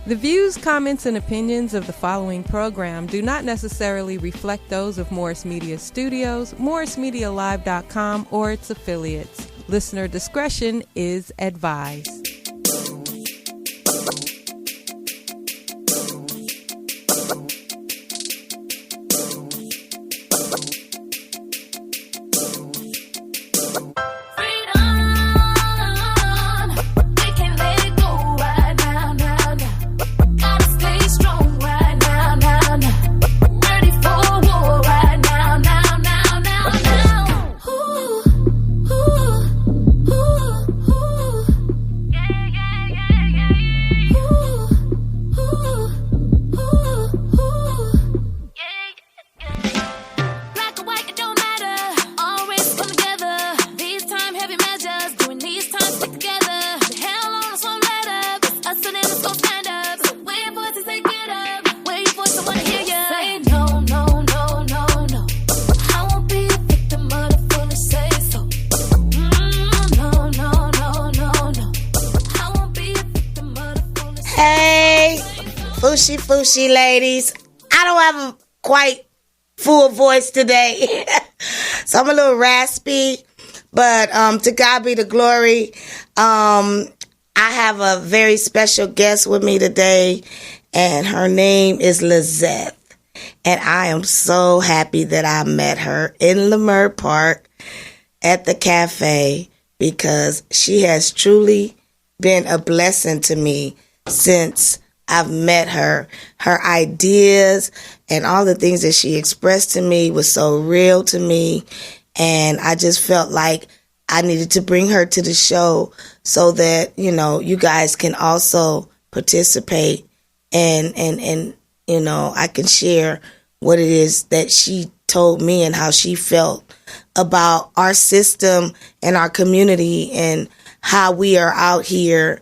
The views, comments, and opinions of the following program do not necessarily reflect those of Morris Media Studios, MorrisMediaLive.com, or its affiliates. Listener discretion is advised. Fushy ladies, I don't have a quite full voice today, so I'm a little raspy, but to God be the glory. I have a very special guest with me today, and her name is Lezeth, and I am so happy that I met her in Leimert Park at the cafe, because she has truly been a blessing to me since I've met her. Her ideas and all the things that she expressed to me was so real to me. And I just felt like I needed to bring her to the show so that, you guys can also participate and I can share what it is that she told me and how she felt about our system and our community and how we are out here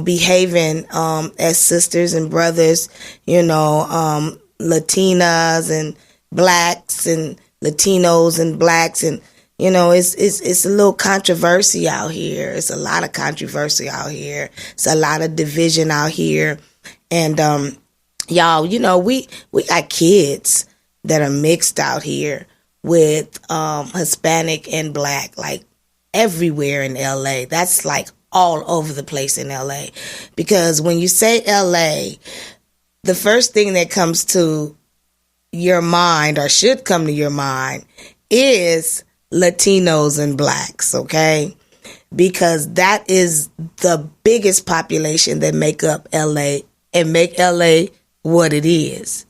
behaving as sisters and brothers, Latinas and blacks and Latinos and blacks, and it's a little controversy out here. It's a lot of controversy out here. It's a lot of division out here, and y'all, we got kids that are mixed out here with Hispanic and black, like everywhere in LA. That's like all over the place in LA, because when you say LA, the first thing that comes to your mind, or should come to your mind, is Latinos and blacks, okay? Because that is the biggest population that make up LA and make LA what it is,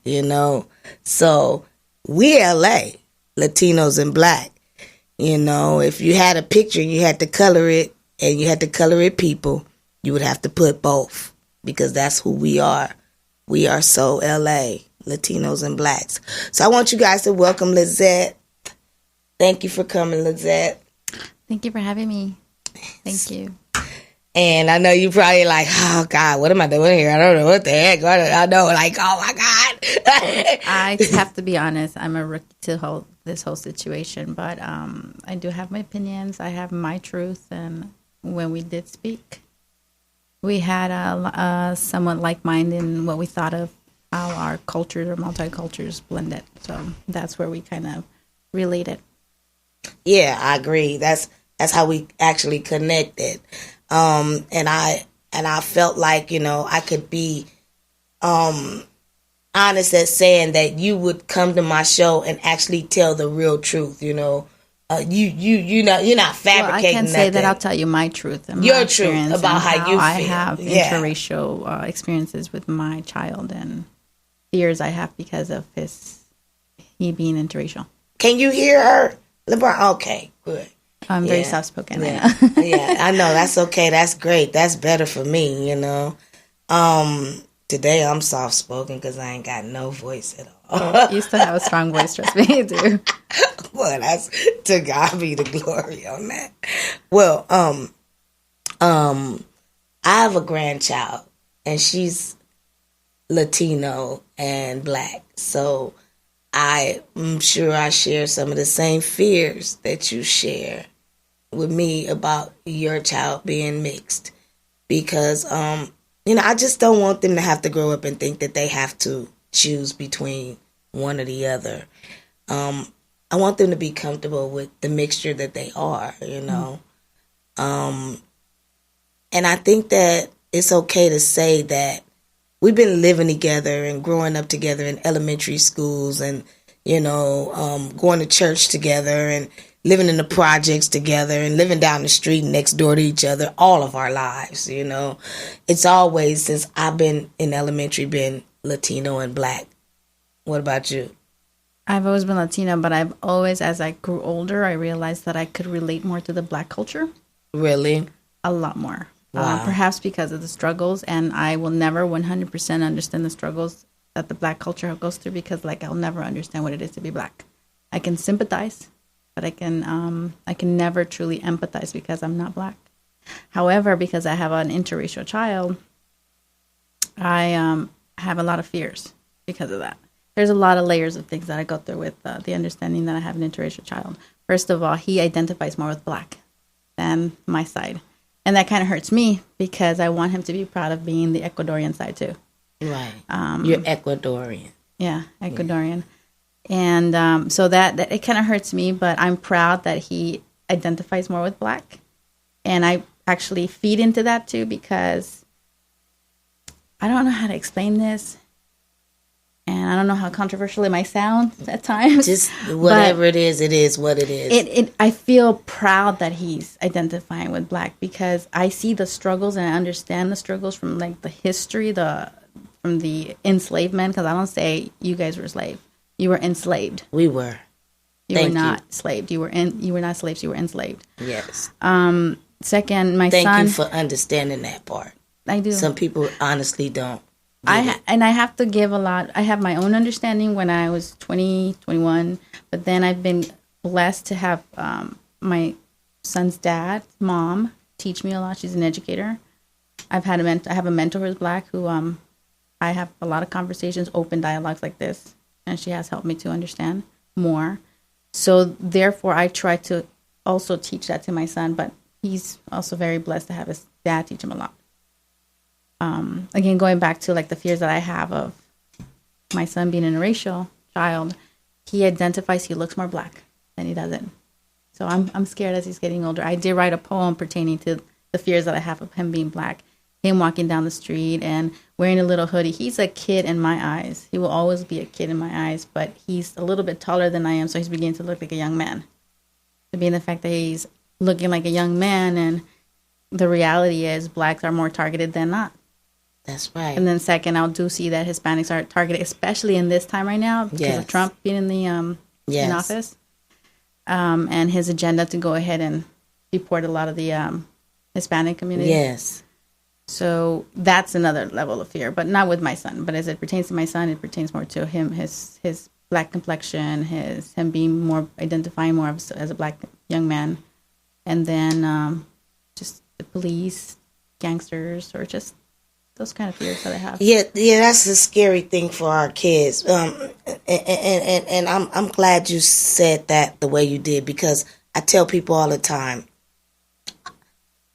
So we LA, Latinos and black. If you had a picture, you had to color it, and you had to color it people, you would have to put both, because that's who we are. We are so LA, Latinos and blacks. So I want you guys to welcome Lezeth. Thank you for coming, Lezeth. Thank you for having me. Thank you. And I know you probably like, oh God, what am I doing here? I don't know what the heck. I know, like, oh my God. I have to be honest, I'm a rookie to this whole situation, but I do have my opinions. I have my truth, and when we did speak, we had a somewhat like-minded in what we thought of how our cultures or multicultures blended. So that's where we kind of related. Yeah, I agree. That's how we actually connected. And I felt like, I could be honest at saying that you would come to my show and actually tell the real truth, you're not fabricating. Well, I can say nothing. that I'll tell you my truth and your my truth about how you feel. I have interracial experiences with my child and fears I have because of he being interracial. Can you hear her, LeBron? Okay, good. I'm very soft-spoken. Yeah, yeah, I know. That's okay. That's great. That's better for me, Today I'm soft-spoken because I ain't got no voice at all. Well, you still have a strong voice, trust me, you do. Well, that's to God be the glory on that. Well, I have a grandchild, and she's Latino and black, so I'm sure I share some of the same fears that you share with me about your child being mixed, because I just don't want them to have to grow up and think that they have to choose between one or the other. I want them to be comfortable with the mixture that they are, And I think that it's okay to say that we've been living together and growing up together in elementary schools and, going to church together and living in the projects together and living down the street next door to each other all of our lives, It's always, since I've been in elementary, been Latino and Black. What about you? I've always been Latina, but I've always, as I grew older, I realized that I could relate more to the Black culture. Really? A lot more. Wow. Perhaps because of the struggles, and I will never 100% understand the struggles that the Black culture goes through, because I'll never understand what it is to be Black. I can sympathize, but I can never truly empathize because I'm not Black. However, because I have an interracial child, I have a lot of fears because of that. There's a lot of layers of things that I go through with the understanding that I have an interracial child. First of all, he identifies more with Black than my side. And that kind of hurts me because I want him to be proud of being the Ecuadorian side too. Right. You're Ecuadorian. Yeah, Ecuadorian. Yeah. And so that it kind of hurts me, but I'm proud that he identifies more with Black. And I actually feed into that too, because I don't know how to explain this. And I don't know how controversial it might sound at times. Just whatever it is what it is. I feel proud that he's identifying with Black, because I see the struggles and I understand the struggles from the history, from the enslavement. Because I don't say you guys were slaves. You were enslaved. We were. You were not enslaved. You were not slaves. You were enslaved. Yes. Second, my son. Thank you for understanding that part. I do. Some people honestly don't. I have to give a lot. I have my own understanding when I was 20, 21, but then I've been blessed to have my son's dad, mom, teach me a lot. She's an educator. I have a mentor who's Black, who I have a lot of conversations, open dialogues like this, and she has helped me to understand more. So therefore, I try to also teach that to my son, but he's also very blessed to have his dad teach him a lot. Again, going back to the fears that I have of my son being an interracial child, he identifies, he looks more Black than he doesn't. So I'm scared as he's getting older. I did write a poem pertaining to the fears that I have of him being Black, him walking down the street and wearing a little hoodie. He's a kid in my eyes. He will always be a kid in my eyes, but he's a little bit taller than I am, so he's beginning to look like a young man. To be in the fact that he's looking like a young man, and the reality is Blacks are more targeted than not. That's right. And then second, I do see that Hispanics are targeted, especially in this time right now because of Trump being in the in office, and his agenda to go ahead and deport a lot of the Hispanic community. Yes. So that's another level of fear, but not with my son. But as it pertains to my son, it pertains more to him, his Black complexion, him being more, identifying more as a Black young man, and then just the police, gangsters, or just those kind of fears that I have. Yeah, that's a scary thing for our kids. And I'm glad you said that the way you did, because I tell people all the time,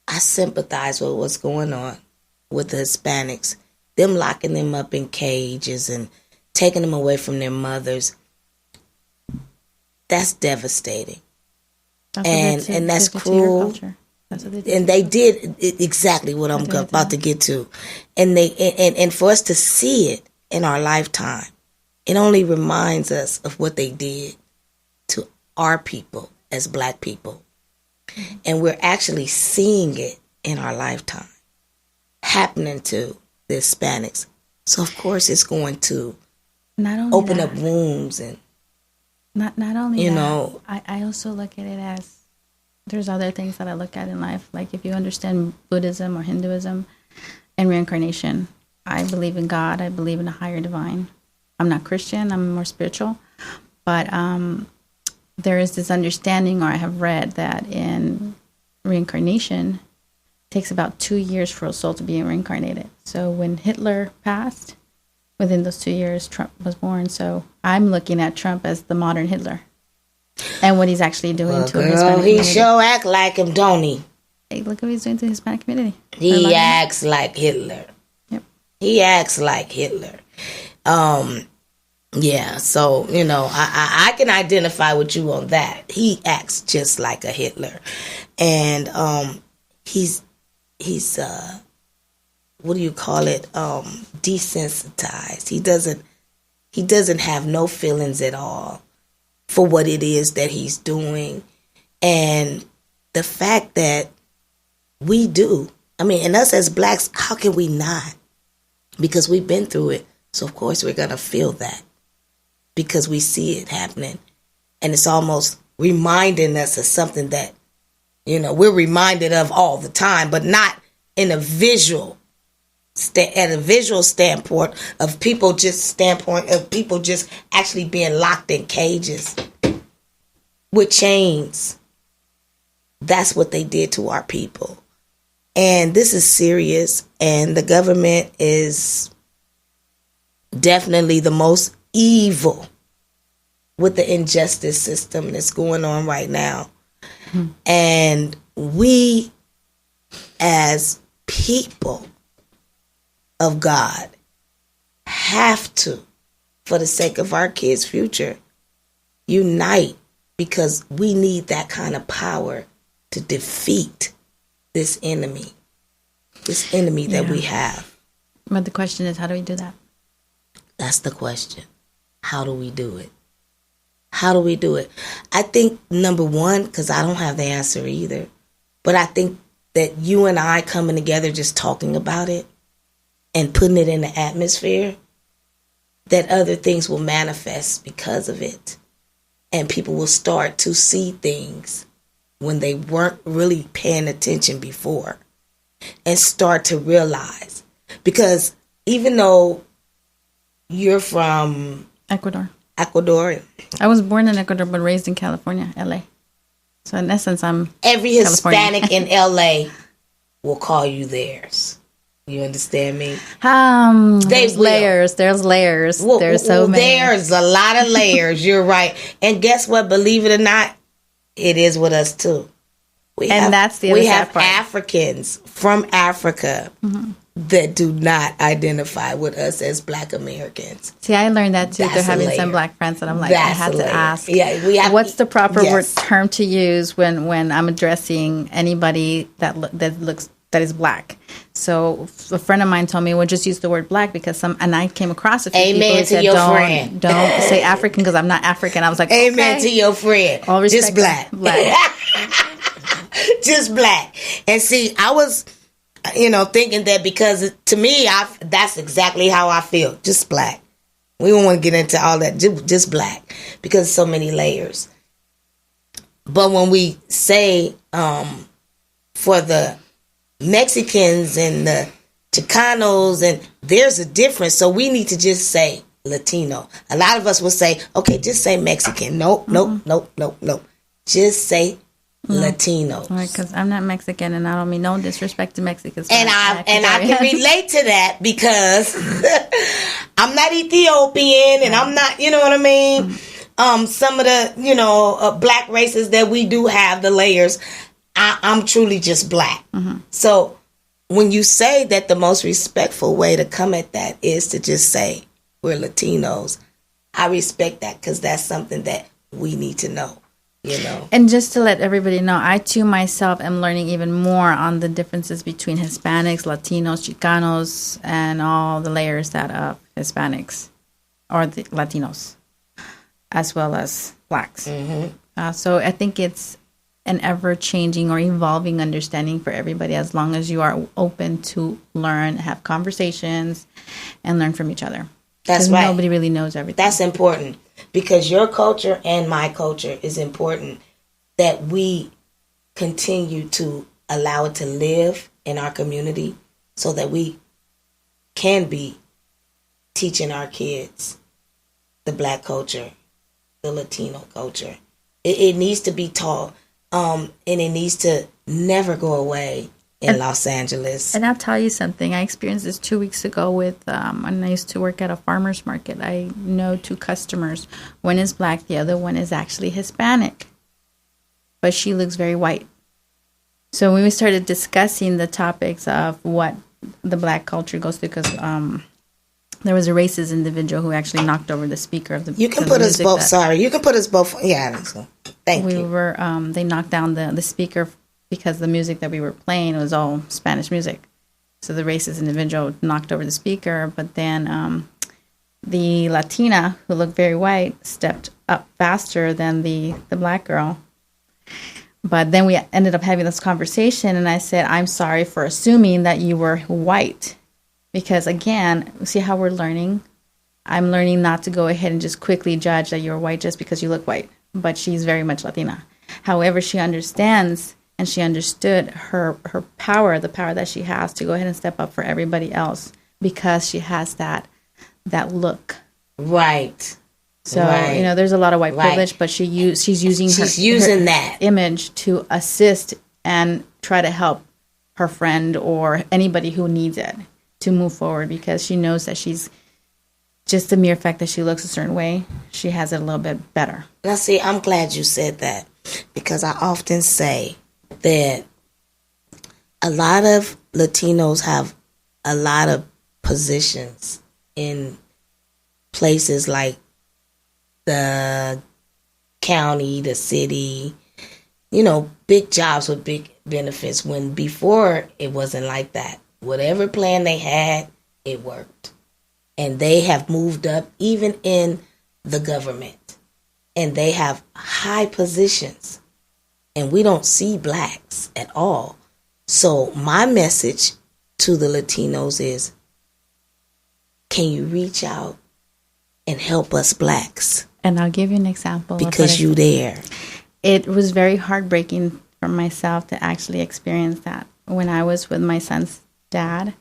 I sympathize with what's going on with the Hispanics. Them locking them up in cages and taking them away from their mothers. That's devastating. And that's cruel. And they did exactly what I'm about to get to. And for us to see it in our lifetime, it only reminds us of what they did to our people as Black people. And we're actually seeing it in our lifetime happening to the Hispanics. So of course it's going to open up wounds, and not only that, I also look at it as there's other things that I look at in life. Like if you understand Buddhism or Hinduism and reincarnation, I believe in God. I believe in a higher divine. I'm not Christian. I'm more spiritual. But there is this understanding, or I have read, that in reincarnation, it takes about 2 years for a soul to be reincarnated. So when Hitler passed, within those 2 years, Trump was born. So I'm looking at Trump as the modern Hitler. And what he's actually doing to a Hispanic community. He sure act like him, don't he? Hey, look what he's doing to the Hispanic community. He acts like Hitler. He acts like Hitler. Yeah, so, you know, I can identify with you on that. He acts just like a Hitler. And he's what do you call it? Desensitized. He doesn't have no feelings at all for what it is that he's doing. And the fact that we do, I mean, and us as blacks, how can we not? Because we've been through it. So, of course, we're going to feel that because we see it happening. And it's almost reminding us of something that, you know, we're reminded of all the time, but not in a visual standpoint of people just actually being locked in cages with chains. That's what they did to our people. And this is serious, and the government is definitely the most evil with the injustice system that's going on right now. Mm-hmm. And we, as people of God, have to, for the sake of our kids' future, unite, because we need that kind of power to defeat this enemy that we have. But the question is, how do we do that? That's the question. How do we do it? How do we do it? I think, number one, because I don't have the answer either, but I think that you and I coming together, just talking about it and putting it in the atmosphere, that other things will manifest because of it. And people will start to see things when they weren't really paying attention before, and start to realize. Because even though you're from Ecuador. I was born in Ecuador but raised in California, LA. So in essence, I'm every Hispanic in LA will call you theirs. You understand me? There's layers. Well, there's so many. There's a lot of layers. You're right. And guess what? Believe it or not, it is with us too. We have Africans from Africa that do not identify with us as Black Americans. See, I learned that too. They're having some Black friends, and I'm like, I have to ask. Yeah, what's the proper term to use when I'm addressing anybody that is Black? So a friend of mine told me, well, just use the word Black, because and I came across a few people who said, don't say African because I'm not African. I was like, amen to your friend. All respect, just Black. Just Black. And see, I was, thinking that because to me, that's exactly how I feel. Just Black. We don't want to get into all that. Just Black, because so many layers. But when we say for the Mexicans and the Chicanos, and there's a difference, so we need to just say Latino. A lot of us will say, okay, just say Mexican. Nope. Just say Latinos. Right, because I'm not Mexican, and I don't mean no disrespect to Mexicans. And I can relate to that, because I'm not Ethiopian, and I'm not, you know what I mean? Some of the, Black races that we do have, the layers, I'm truly just Black. Mm-hmm. So when you say that, the most respectful way to come at that is to just say we're Latinos, I respect that, because that's something that we need to know, And just to let everybody know, I too myself am learning even more on the differences between Hispanics, Latinos, Chicanos, and all the layers that of Hispanics or the Latinos, as well as Blacks. Mm-hmm. So I think it's an ever-changing or evolving understanding for everybody, as long as you are open to learn, have conversations, and learn from each other. That's right. Nobody really knows everything. That's important, because your culture and my culture is important, that we continue to allow it to live in our community, so that we can be teaching our kids the Black culture, the Latino culture. It needs to be taught. And it needs to never go away in Los Angeles. And I'll tell you something. I experienced this 2 weeks ago with, when I used to work at a farmer's market. I know two customers. One is Black. The other one is actually Hispanic. But she looks very white. So when we started discussing the topics of what the black culture goes through, because there was a racist individual who actually knocked over the speaker of the. You can put us both. Sorry, you can put us both. Yeah, thank you. We were. They knocked down the speaker because the music that we were playing was all Spanish music. So the racist individual knocked over the speaker, but then the Latina, who looked very white, stepped up faster than the black girl. But then we ended up having this conversation, and I said, I'm sorry for assuming that you were white. Because again, see how we're learning? I'm learning not to go ahead and just quickly judge that you're white just because you look white. But she's very much Latina. However, she understands, and she understood her power, the power that she has to go ahead and step up for everybody else, because she has that look. Right. So, there's a lot of white privilege, but she's using her that image to assist and try to help her friend or anybody who needs it to move forward, because she knows that she's just the mere fact that she looks a certain way, she has it a little bit better. Now, see, I'm glad you said that, because I often say that a lot of Latinos have a lot of positions in places like the county, the city, big jobs with big benefits, when before it wasn't like that. Whatever plan they had, it worked. And they have moved up even in the government. And they have high positions. And we don't see blacks at all. So my message to the Latinos is, can you reach out and help us blacks? And I'll give you an example. Because you there. It was very heartbreaking for myself to actually experience that when I was with my son's dad,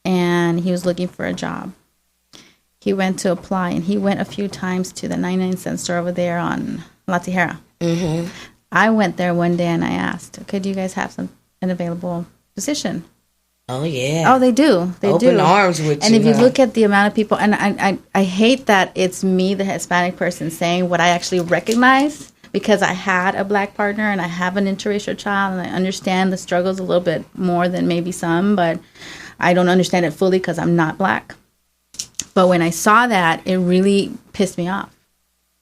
and he was looking for a job. He went to apply, and he went a few times to the 99-cent store over there on La Tijera. Mm-hmm. I went there one day and I asked, okay, do you guys have an available position? Oh, yeah. Oh, they do. They do. Open arms with you. And if you look at the amount of people, and I hate that it's me, the Hispanic person, saying what I actually recognize, because I had a black partner and I have an interracial child, and I understand the struggles a little bit more than maybe some, but I don't understand it fully because I'm not black. But when I saw that, it really pissed me off.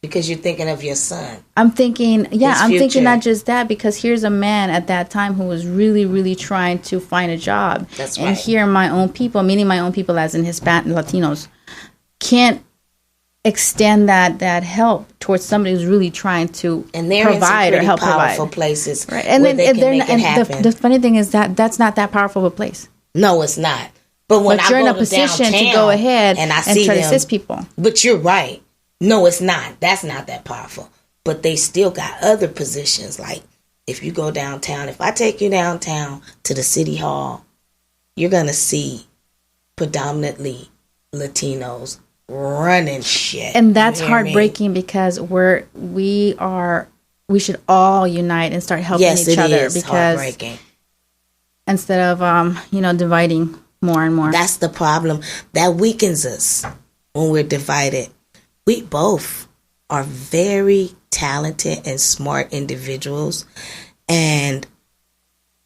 Because you're thinking of your son. I'm thinking not just that, because here's a man at that time who was really, really trying to find a job. That's right. And here my own people, meaning my own people as in Hispanic Latinos, can't extend that help towards somebody who's really trying to provide or help provide. Powerful places, right? And where then they can make it happen. The funny thing is that's not that powerful of a place. No, it's not. But when you're in a position to go ahead and try to assist people. But you're right. No, it's not. That's not that powerful. But they still got other positions. Like if you go downtown, if I take you downtown to the city hall, you're going to see predominantly Latinos running shit. And that's heartbreaking because we should all unite and start helping each other. Yes, it is because heartbreaking. Instead of dividing more and more. That's the problem. That weakens us when we're divided. We both are very talented and smart individuals, and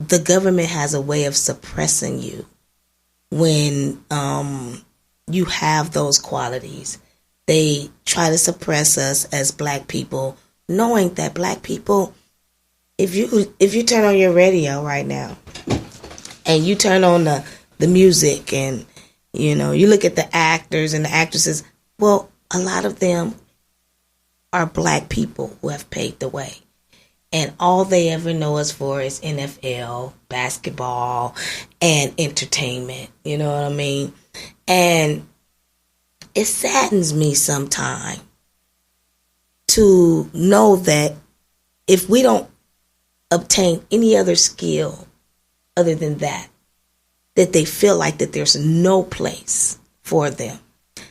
the government has a way of suppressing you when you have those qualities. They try to suppress us as black people, knowing that black people, if you turn on your radio right now and you turn on the music and you look at the actors and the actresses, well, a lot of them are black people who have paved the way. And all they ever know us for is NFL, basketball, and entertainment. You know what I mean? And it saddens me sometimes to know that if we don't obtain any other skill other than that they feel like that there's no place for them.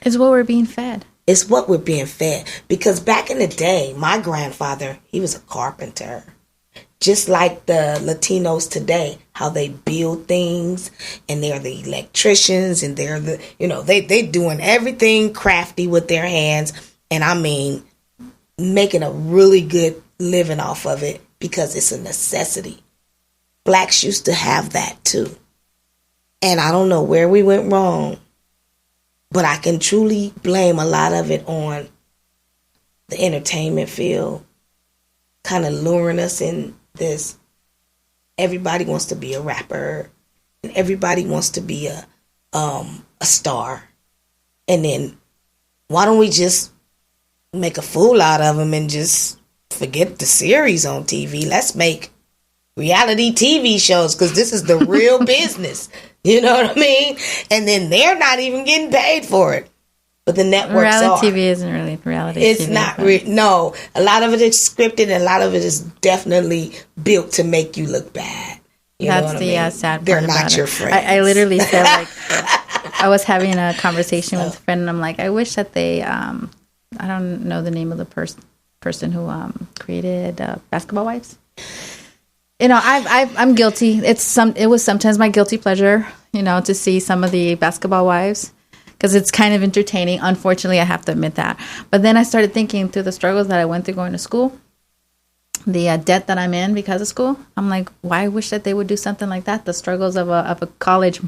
It's what we're being fed. It's what we're being fed. Because back in the day, my grandfather, he was a carpenter. Just like the Latinos today, how they build things, and they're the electricians, and they're the, they doing everything crafty with their hands. And I mean, making a really good living off of it because it's a necessity. Blacks used to have that too. And I don't know where we went wrong, but I can truly blame a lot of it on the entertainment field, kind of luring us in this. Everybody wants to be a rapper, and everybody wants to be a star. And then why don't we just make a fool out of them and just forget the series on TV? Let's make reality TV shows, because this is the real business. You know what I mean? And then they're not even getting paid for it. But the networks reality TV isn't really reality it's TV. It's not no. A lot of it is scripted, and a lot of it is definitely built to make you look bad. You know what I mean? Sad part. They're not your friends. I literally said, like, I was having a conversation with a friend, and I'm like, I wish that they, I don't know the name of the person who created Basketball Wives. You know, I'm guilty. It was sometimes my guilty pleasure, you know, to see some of the Basketball Wives, because it's kind of entertaining. Unfortunately, I have to admit that. But then I started thinking through the struggles that I went through going to school, the debt that I'm in because of school. I'm like, why I wish that they would do something like that? The struggles of a college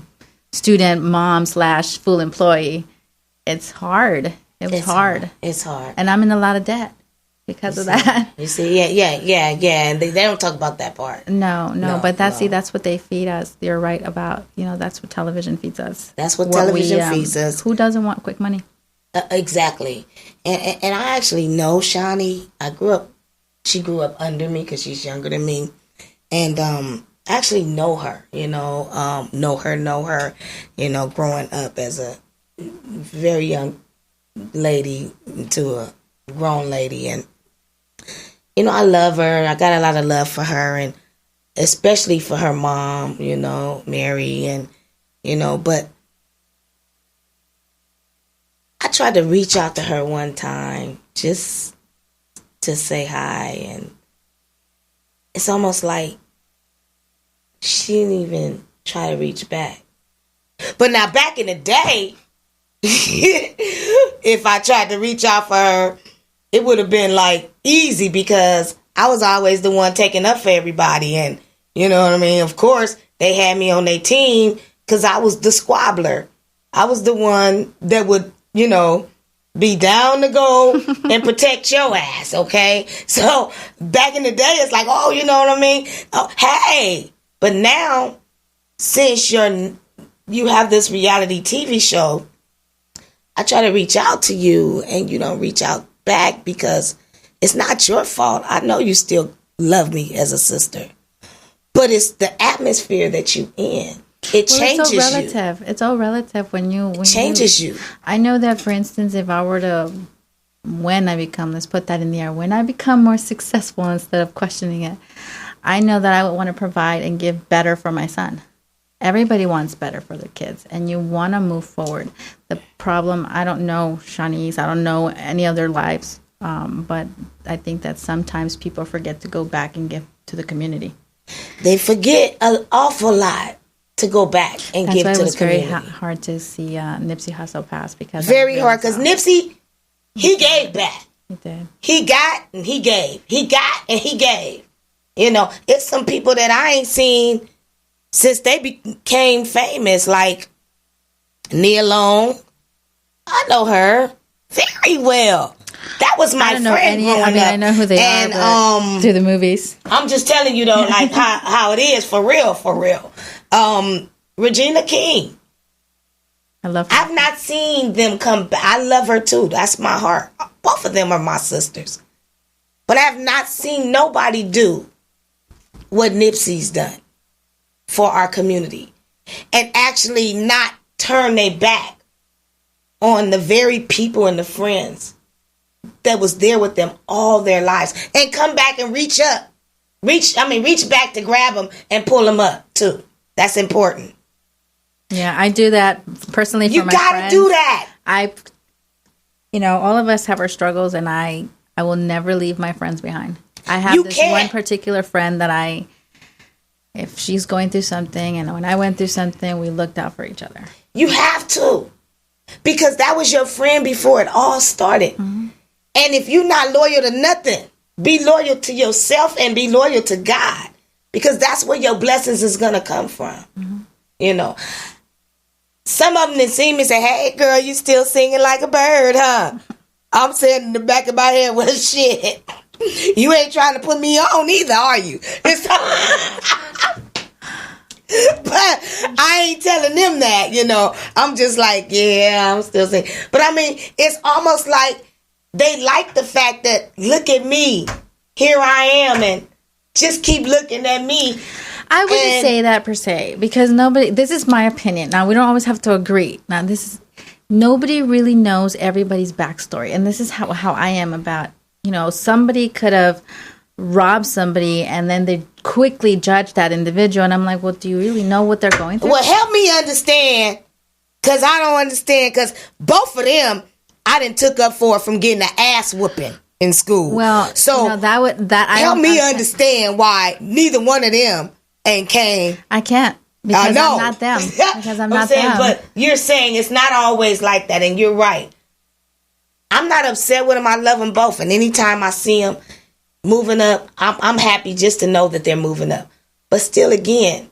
student, mom / full employee. It's hard. It's hard. It's hard. And I'm in a lot of debt because of that. You see, yeah. And they don't talk about that part. No. But that's what they feed us. You're right about, you know, that's what television feeds us. That's what television feeds us. Who doesn't want quick money? Exactly. And I actually know Shawnee. She grew up under me because she's younger than me. And I actually know her, you know, know her, you know, growing up as a very young lady to a grown lady. And, you know, I love her. I got a lot of love for her, and especially for her mom, you know, Mary, and, you know, but I tried to reach out to her one time just to say hi, and it's almost like she didn't even try to reach back. But now, back in the day, if I tried to reach out for her, it would have been like easy, because I was always the one taking up for everybody. And you know what I mean? Of course, they had me on their team because I was the squabbler. I was the one that would, you know, be down to go and protect your ass, okay? So back in the day, it's like, oh, you know what I mean? Oh, hey. But now, since you have this reality TV show, I try to reach out to you, and you don't reach out back, because it's not your fault. I know you still love me as a sister, but it's the atmosphere that you in. It changes you. It's all relative. It's all relative when it changes you. I know that, for instance, if I were to, let's put that in the air, when I become more successful, instead of questioning it, I know that I would want to provide and give better for my son. Everybody wants better for their kids, and you want to move forward. The problem, I don't know Shawnee's, I don't know any other lives, but I think that sometimes people forget to go back and give to the community. They forget an awful lot to go back and give to the community. That's why it was very hard to see Nipsey Hussle pass. Because very hard, because Nipsey, he gave back. He did. He got and he gave. He got and he gave. You know, it's some people that I ain't seen since they became famous, like Nia Long. I know her very well. That was my friend growing up. I know who they are through the movies. I'm just telling you, though, like how it is for real. Regina King. I love her. I've not seen them come back. I love her, too. That's my heart. Both of them are my sisters. But I have not seen nobody do what Nipsey's done for our community, and actually not turn their back on the very people and the friends that was there with them all their lives, and come back and reach back to grab them and pull them up too. That's important. Yeah, I do that personally for my friends. You gotta do that. All of us have our struggles, and I will never leave my friends behind. I have one particular friend that if she's going through something, and when I went through something, we looked out for each other. You have to, because that was your friend before it all started. Mm-hmm. And if you're not loyal to nothing, be loyal to yourself and be loyal to God, because that's where your blessings is going to come from. Mm-hmm. You know, some of them didn't see me and say, hey, girl, you still singing like a bird, huh? I'm saying in the back of my head, well, shit. You ain't trying to put me on either, are you? But I ain't telling them that, you know. I'm just like, yeah, I'm still singing. But I mean, it's almost like they like the fact that, look at me. Here I am, and just keep looking at me. I wouldn't say that per se, because this is my opinion. Now, we don't always have to agree. Now, nobody really knows everybody's backstory. And this is how I am about, you know, somebody could have robbed somebody and then they quickly judge that individual. And I'm like, well, do you really know what they're going through? Well, help me understand, because I don't understand, because both of them, I done took up for from getting an ass whooping in school. Well, so you know, help me understand why neither one of them ain't came. I can't, because I'm not them. Because I'm not them. But you're saying it's not always like that, and you're right. I'm not upset with them. I love them both, and anytime I see them moving up, I'm happy just to know that they're moving up. But still, again,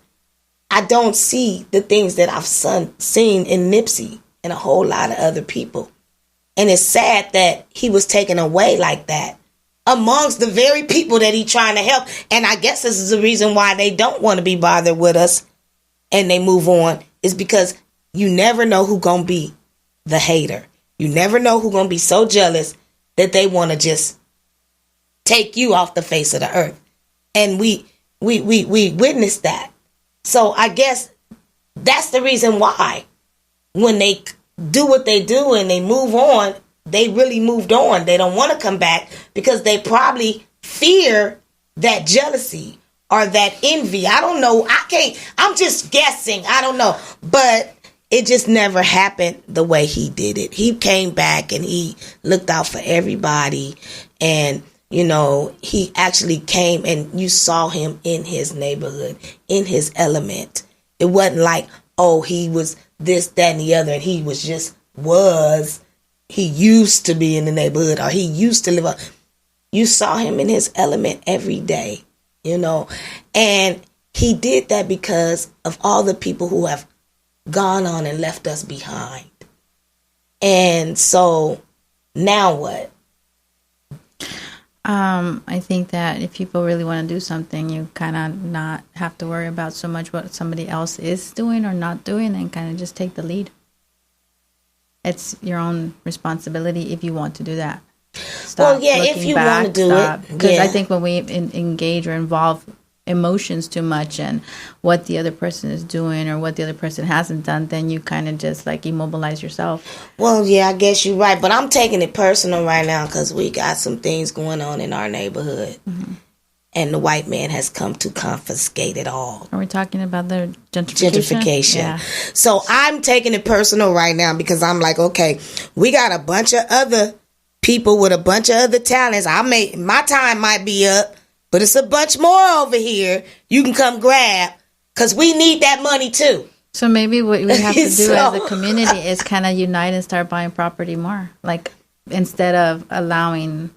I don't see the things that I've seen in Nipsey and a whole lot of other people. And it's sad that he was taken away like that amongst the very people that he's trying to help. And I guess this is the reason why they don't want to be bothered with us and they move on, is because you never know who's going to be the hater. You never know who's going to be so jealous that they want to just take you off the face of the earth. And we witnessed that. So I guess that's the reason why when they do what they do and they move on, they really moved on. They don't want to come back because they probably fear that jealousy or that envy. I don't know. I'm just guessing. I don't know. But it just never happened the way he did it. He came back and he looked out for everybody. And, you know, he actually came and you saw him in his neighborhood, in his element. It wasn't like, oh, he was this, that, and the other. And he used to be in the neighborhood, or he used to live up. You saw him in his element every day, you know. And he did that because of all the people who have gone on and left us behind. And so now what? I think that if people really want to do something, you kind of not have to worry about so much what somebody else is doing or not doing, and kind of just take the lead. It's your own responsibility if you want to do that. Stop if you want to do it. Because I think when we engage or involve emotions too much and what the other person is doing or what the other person hasn't done, then you kind of just like immobilize yourself. Well, yeah, I guess you're right. But I'm taking it personal right now because we got some things going on in our neighborhood. Mm-hmm. And the white man has come to confiscate it all. Are we talking about the gentrification? Yeah. So I'm taking it personal right now because I'm like, okay, we got a bunch of other people with a bunch of other talents. My time might be up, but it's a bunch more over here. You can come grab because we need that money too. So maybe what we have to do as a community is kind of unite and start buying property more. Like instead of allowing,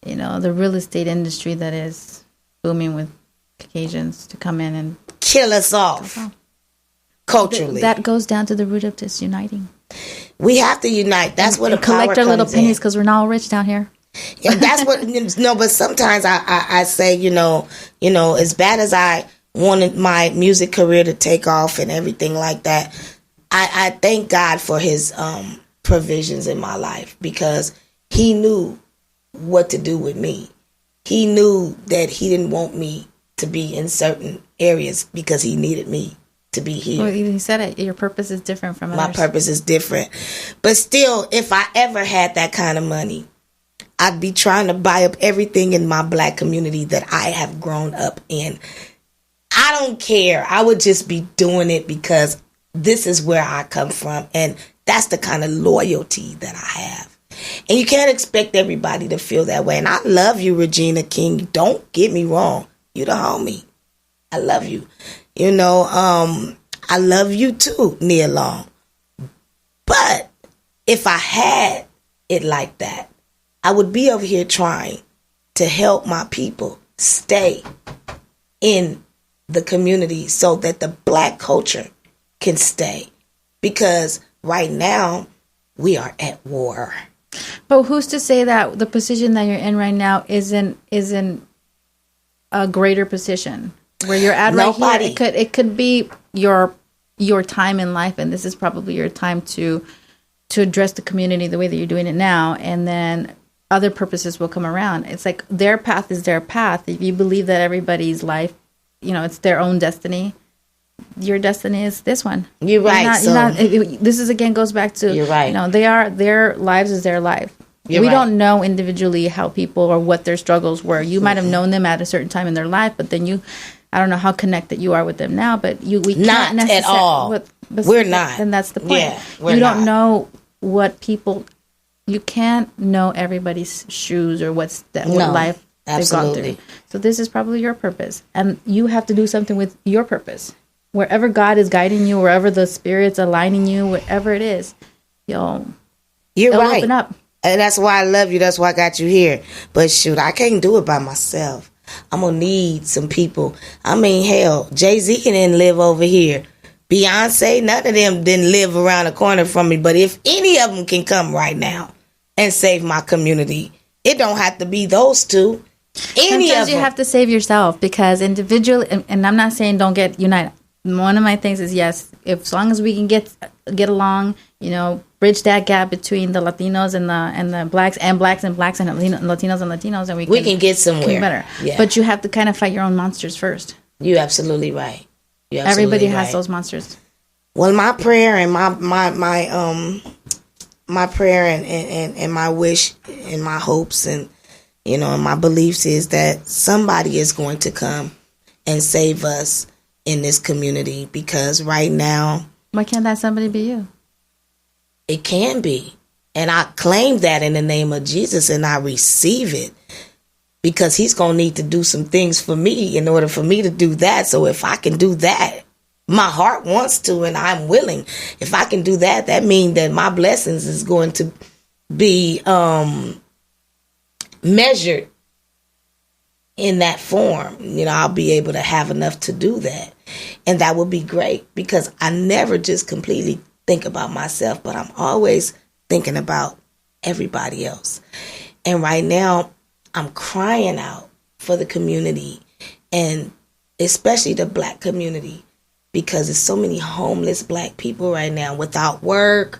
you know, the real estate industry that is booming with Caucasians to come in and kill us off culturally. That goes down to the root of just uniting. We have to unite. That's what a power collect our comes little pennies in. Because we're not all rich down here. And that's what but sometimes I say, you know, as bad as I wanted my music career to take off and everything like that, I thank God for his provisions in my life because he knew what to do with me. He knew that he didn't want me to be in certain areas because he needed me to be here. Well, he said it. Your purpose is different from others. My purpose is different. But still, if I ever had that kind of money, I'd be trying to buy up everything in my black community that I have grown up in. I don't care. I would just be doing it because this is where I come from. And that's the kind of loyalty that I have. And you can't expect everybody to feel that way. And I love you, Regina King. Don't get me wrong. You're the homie. I love you. You know, I love you too, Nia Long. But if I had it like that, I would be over here trying to help my people stay in the community so that the black culture can stay because right now we are at war. But who's to say that the position that you're in right now isn't a greater position where you're at right here? It could be your time in life, and this is probably your time to address the community the way that you're doing it now, and then other purposes will come around. It's like their path is their path. If you believe that everybody's life, it's their own destiny, your destiny is this one. You're right. This is again goes back to, you're right. Their lives is their life. We don't know individually how people or what their struggles were. You might have known them at a certain time in their life, but then I don't know how connected you are with them now, but we can't not at all. We're not. And that's the point. Yeah, you don't know what people. You can't know everybody's shoes or what life they've gone through. So this is probably your purpose, and you have to do something with your purpose. Wherever God is guiding you, wherever the Spirit's aligning you, whatever it is, you're right. Open up. And that's why I love you. That's why I got you here. But shoot, I can't do it by myself. I'm going to need some people. I mean, hell, Jay-Z didn't live over here. Beyonce, none of them didn't live around the corner from me. But if any of them can come right now and save my community, it don't have to be those two. Sometimes you have to save yourself, because individually, and I'm not saying don't get united. One of my things is, yes, as long as we can get along, bridge that gap between the Latinos and the blacks and Latinos and Latinos, and we can get somewhere. Can better. Yeah. But you have to kind of fight your own monsters first. You're absolutely right. Everybody has those monsters. Well, my prayer and my prayer and my wish and my hopes and and my beliefs is that somebody is going to come and save us in this community, because right now, why can't that somebody be you? It can be. And I claim that in the name of Jesus, and I receive it, because he's going to need to do some things for me in order for me to do that. So if I can do that, my heart wants to, and I'm willing. If I can do that, that means that my blessings is going to be measured in that form. I'll be able to have enough to do that. And that would be great, because I never just completely think about myself, but I'm always thinking about everybody else. And right now, I'm crying out for the community, and especially the black community, because there's so many homeless black people right now without work,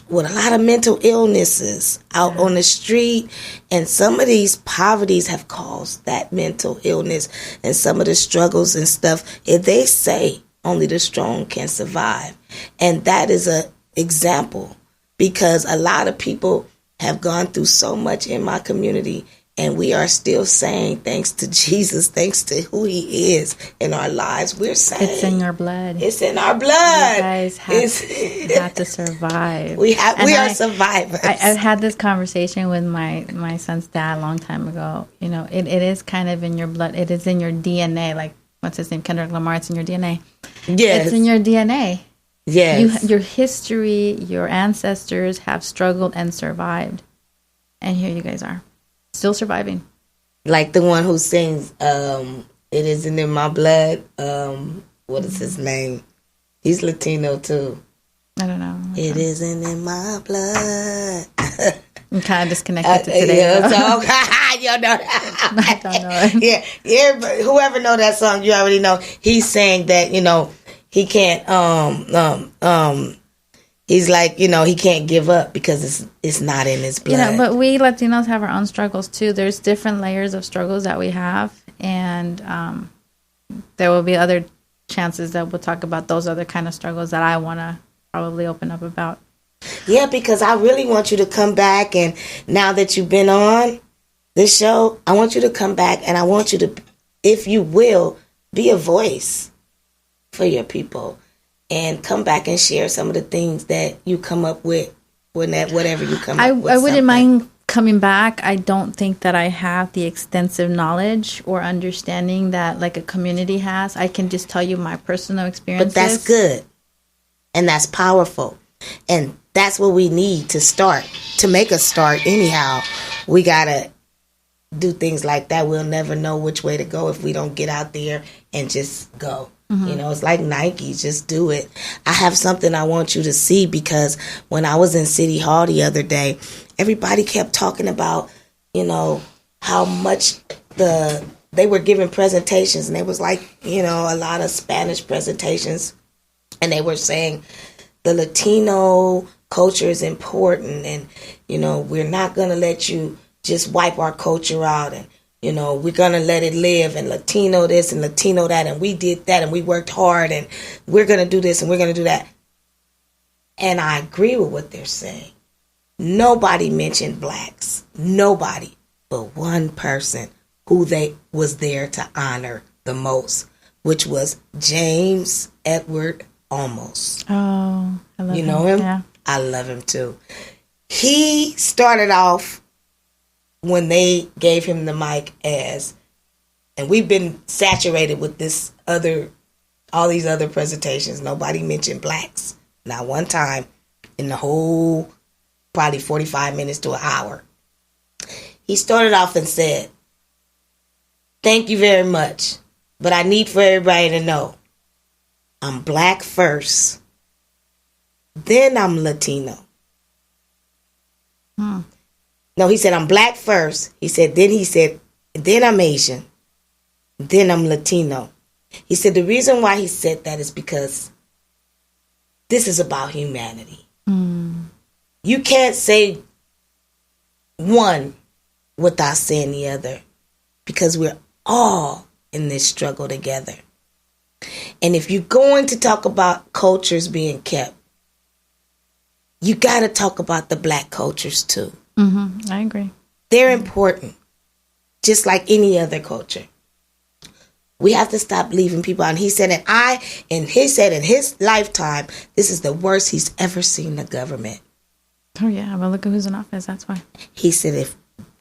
with a lot of mental illnesses out on the street. And some of these poverties have caused that mental illness and some of the struggles and stuff. If they say only the strong can survive. And that is an example, because a lot of people have gone through so much in my community, and we are still saying, thanks to Jesus, thanks to who he is in our lives, we're saying it's in your blood. It's in our blood. You guys have to survive. We are survivors. I've had this conversation with my son's dad a long time ago. It is kind of in your blood. It is in your DNA. Like, what's his name? Kendrick Lamar. It's in your DNA. Yes. It's in your DNA. Yes. Your history, your ancestors have struggled and survived. And here you guys are. Still surviving. Like the one who sings, it isn't in my blood. What is his name? He's Latino too. I don't know. It isn't in my blood. I'm kind of disconnected to today. You know. I don't know. Yeah. But whoever know that song, you already know. He's saying that, he can't, he's like, he can't give up because it's not in his blood. But we Latinos have our own struggles too. There's different layers of struggles that we have, and there will be other chances that we'll talk about those other kind of struggles that I want to probably open up about. Yeah, because I really want you to come back, and now that you've been on this show, I want you to come back, and I want you to, if you will, be a voice for your people. And come back and share some of the things that you come up with, whatever you come up with. I wouldn't mind coming back. I don't think that I have the extensive knowledge or understanding that like a community has. I can just tell you my personal experiences. But that's good. And that's powerful. And that's what we need to start. To make a start anyhow, we got to do things like that. We'll never know which way to go if we don't get out there and just go. You know, it's like Nike, just do it. I have something I want you to see, because when I was in City Hall the other day, everybody kept talking about, you know, how much they were giving presentations, and it was like, you know, a lot of Spanish presentations, and they were saying the Latino culture is important, and, you know, we're not going to let you just wipe our culture out, and, you know, we're going to let it live, and Latino this and Latino that, and we did that, and we worked hard, and we're going to do this and we're going to do that. And I agree with what they're saying. Nobody mentioned blacks. Nobody. But one person who they was there to honor the most, which was James Edward Olmos. Oh, I love him. You know him? Yeah. I love him too. He started off when they gave him the mic as, and we've been saturated with all these other presentations. Nobody mentioned blacks. Not one time in the whole, probably 45 minutes to an hour. He started off and said, "Thank you very much, but I need for everybody to know, I'm black first, then I'm Latino." No, he said, "I'm black first." He said, then I'm Asian, then I'm Latino. He said the reason why he said that is because this is about humanity. You can't say one without saying the other, because we're all in this struggle together. And if you're going to talk about cultures being kept, you got to talk about the black cultures too. I agree. They're important, just like any other culture. We have to stop leaving people out. And he said, in his lifetime, this is the worst he's ever seen the government. Oh yeah, well look at who's in office. That's why. He said,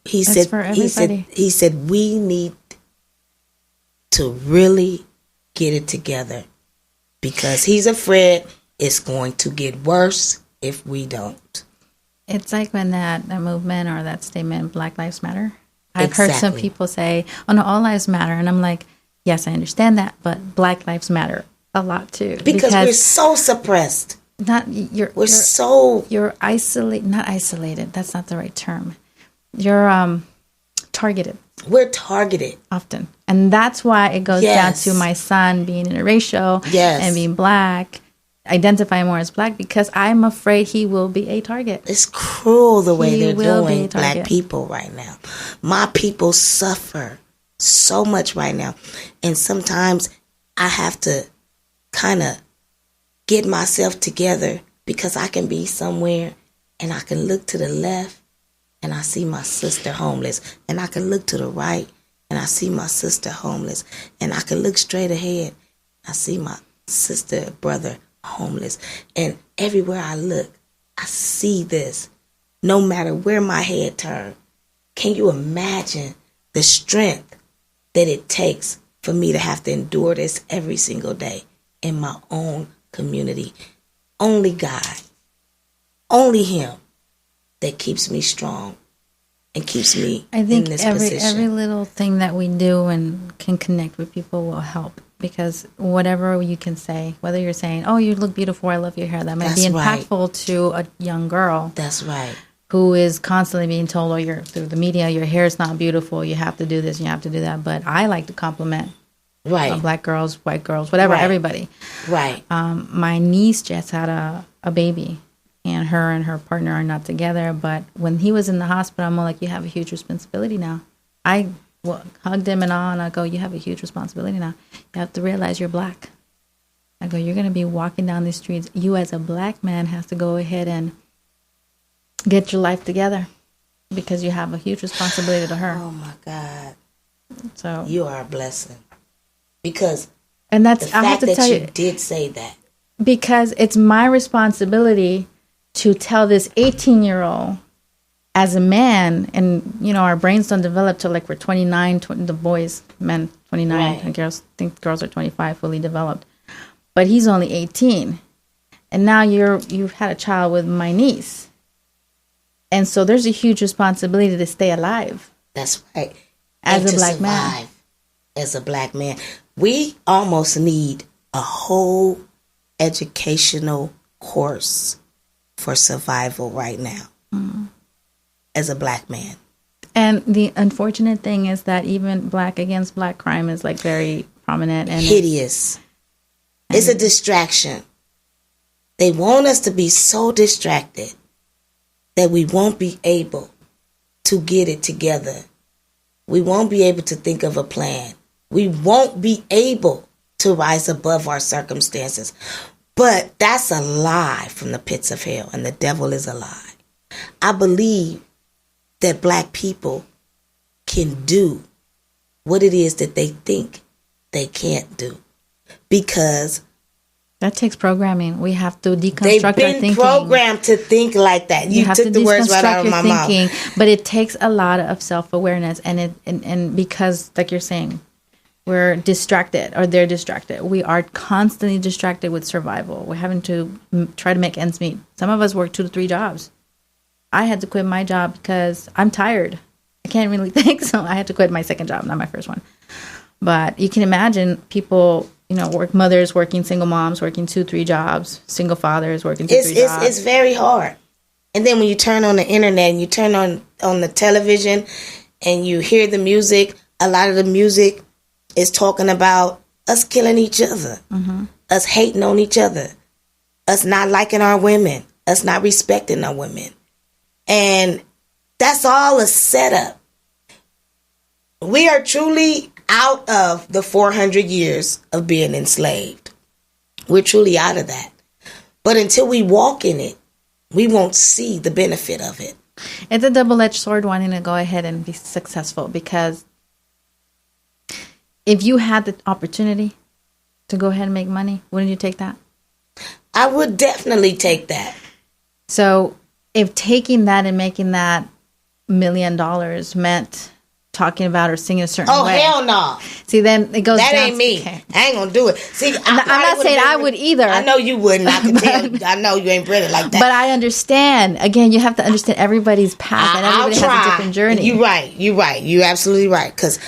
he said we need to really get it together, because he's afraid it's going to get worse if we don't. It's like when that movement or that statement, Black Lives Matter. I've heard some people say, "Oh no, all lives matter," and I'm like, yes, I understand that, but Black Lives Matter a lot too, because we're so suppressed. You're isolated. Not isolated. That's not the right term. You're targeted. We're targeted often, and that's why it goes down to my son being interracial and being black, identifying more as black, because I'm afraid he will be a target. It's cruel the way they're doing black people right now. My people suffer so much right now, and sometimes I have to kind of get myself together, because I can be somewhere and I can look to the left and I see my sister homeless, and I can look to the right and I see my sister homeless, and I can look straight ahead, I see my sister, brother homeless, and everywhere I look, I see this, no matter where my head turns. Can you imagine the strength that it takes for me to have to endure this every single day in my own community? Only God, only Him, that keeps me strong and keeps me in this position. Every little thing that we do and can connect with people will help, because whatever you can say, whether you're saying, "Oh, you look beautiful, I love your hair," that might be impactful to a young girl. That's right. Who is constantly being told, "Oh, you're through the media, your hair is not beautiful, you have to do this, you have to do that." But I like to compliment black girls, white girls, whatever, everybody. Right. My niece just had a baby, and her partner are not together. But when he was in the hospital, I'm like, "You have a huge responsibility now." I hugged him and all, and I go, "You have a huge responsibility now. You have to realize you're black." I go, "You're going to be walking down the streets. You as a black man have to go ahead and get your life together, because you have a huge responsibility to her." Oh my God. So you are a blessing. Because that's, the fact that you did say that. Because it's my responsibility to tell this 18-year-old as a man, and, you know, our brains don't develop till like we're 29, the boys, men, 29, and girls, I think girls are 25, fully developed. But he's only 18. And now you've had a child with my niece. And so there's a huge responsibility to stay alive. That's right. As a black man. As a black man. We almost need a whole educational course for survival right now as a black man. And the unfortunate thing is that even black against black crime is like very prominent and hideous. It's a distraction. They want us to be so distracted that we won't be able to get it together. We won't be able to think of a plan. We won't be able to rise above our circumstances. But that's a lie from the pits of hell, and the devil is a lie. I believe that black people can do what it is that they think they can't do, because that takes programming. We have to deconstruct they've our been thinking. programmed to think like that. You have took to the words right out of my thinking, mouth. But it takes a lot of self-awareness, and because, like you're saying, we're distracted, or they're distracted. We are constantly distracted with survival. We're having to try to make ends meet. Some of us work 2 to 3 jobs. I had to quit my job because I'm tired. I can't really think, so I had to quit my second job, not my first one. But you can imagine people, mothers working, single moms working 2, 3 jobs, single fathers working 2, 3 jobs. It's very hard. And then when you turn on the internet and you turn on the television and you hear the music, a lot of the music is talking about us killing each other, us hating on each other, us not liking our women, us not respecting our women. And that's all a setup. We are truly out of the 400 years of being enslaved. We're truly out of that. But until we walk in it, we won't see the benefit of it. It's a double-edged sword wanting to go ahead and be successful, because if you had the opportunity to go ahead and make money, wouldn't you take that? I would definitely take that. So if taking that and making that $1 million meant talking about or singing a certain way. Oh, hell no. See, then it goes that down ain't me. Okay. I ain't gonna do it. See, I'm not saying I would either. I know you wouldn't. I can tell. I know you ain't bred it like that. But I understand. Again, you have to understand everybody's path, and everybody has a different journey. You're right. You're absolutely right. Because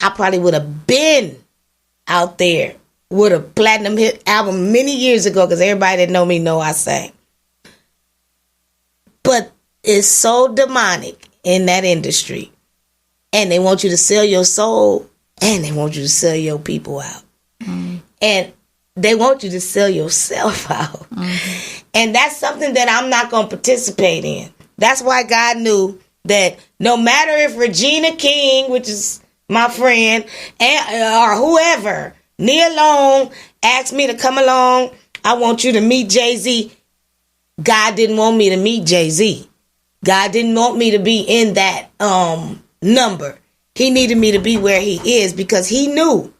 I probably would have been out there with a platinum hit album many years ago, because everybody that know me know I sang. But it's so demonic in that industry. And they want you to sell your soul, and they want you to sell your people out. And they want you to sell yourself out. And that's something that I'm not going to participate in. That's why God knew that no matter if Regina King, which is my friend, or whoever, Nia Long, asked me to come along, I want you to meet Jay-Z. God didn't want me to meet Jay-Z. God didn't want me to be in that number. He needed me to be where he is, because he knew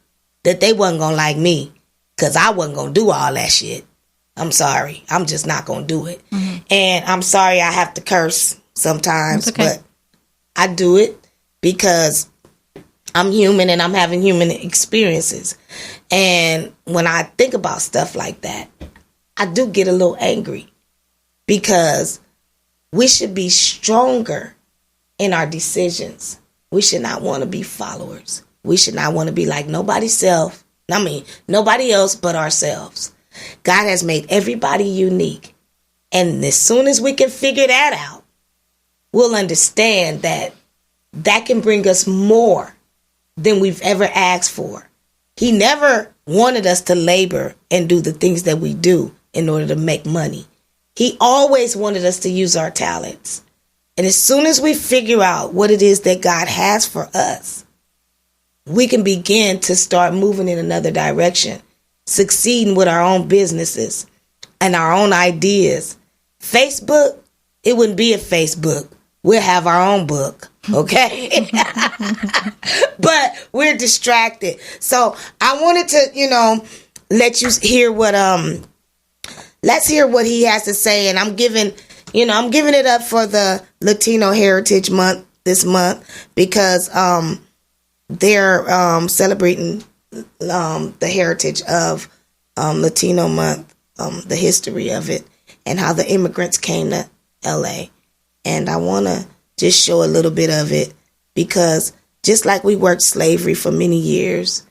that they wasn't going to like me, because I wasn't going to do all that shit. I'm sorry. I'm just not going to do it. And I'm sorry I have to curse sometimes, but I do it because I'm human and I'm having human experiences. And when I think about stuff like that, I do get a little angry, because we should be stronger in our decisions. We should not want to be followers. We should not want to be like nobody else but ourselves. God has made everybody unique. And as soon as we can figure that out, we'll understand that that can bring us more than we've ever asked for. He never wanted us to labor and do the things that we do in order to make money. He always wanted us to use our talents. And as soon as we figure out what it is that God has for us, we can begin to start moving in another direction, succeeding with our own businesses and our own ideas. Facebook, it wouldn't be a Facebook. We'll have our own book, okay? But we're distracted. So I wanted to, let you hear what, let's hear what he has to say. And I'm giving it up for the Latino Heritage Month this month, because they're celebrating the heritage of Latino Month, the history of it, and how the immigrants came to L.A. And I want to just show a little bit of it, because just like we worked slavery for many years